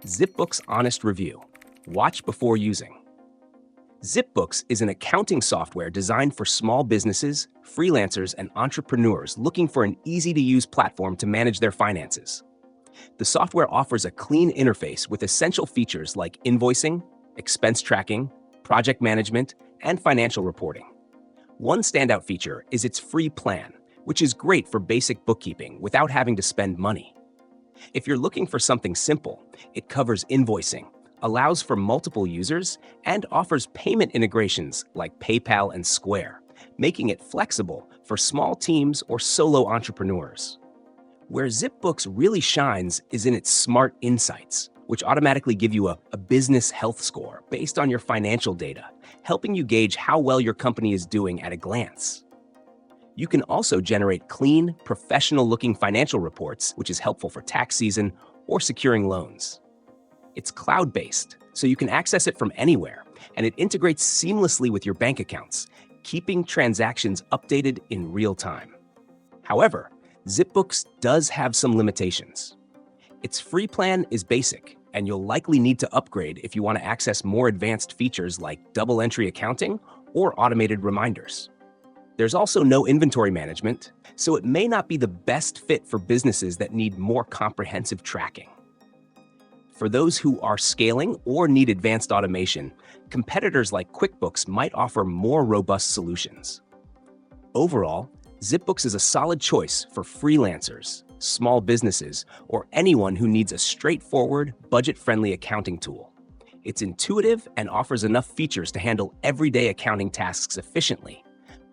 ZipBooks Honest Review. Watch before using. ZipBooks is an accounting software designed for small businesses, freelancers, and entrepreneurs looking for an easy-to-use platform to manage their finances. The software offers a clean interface with essential features like invoicing, expense tracking, project management, and financial reporting. One standout feature is its free plan, which is great for basic bookkeeping without having to spend money. If you're looking for something simple, it covers invoicing, allows for multiple users, and offers payment integrations like PayPal and Square, making it flexible for small teams or solo entrepreneurs. Where ZipBooks really shines is in its smart insights, which automatically give you a business health score based on your financial data, helping you gauge how well your company is doing at a glance. You can also generate clean, professional-looking financial reports, which is helpful for tax season or securing loans. It's cloud-based, so you can access it from anywhere, and it integrates seamlessly with your bank accounts, keeping transactions updated in real time. However, ZipBooks does have some limitations. Its free plan is basic, and you'll likely need to upgrade if you want to access more advanced features like double-entry accounting or automated reminders. There's also no inventory management, so it may not be the best fit for businesses that need more comprehensive tracking. For those who are scaling or need advanced automation, competitors like QuickBooks might offer more robust solutions. Overall, ZipBooks is a solid choice for freelancers, small businesses, or anyone who needs a straightforward, budget-friendly accounting tool. It's intuitive and offers enough features to handle everyday accounting tasks efficiently.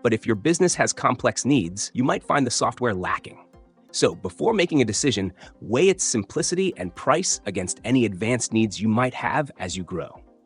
But if your business has complex needs, you might find the software lacking. So before making a decision, weigh its simplicity and price against any advanced needs you might have as you grow.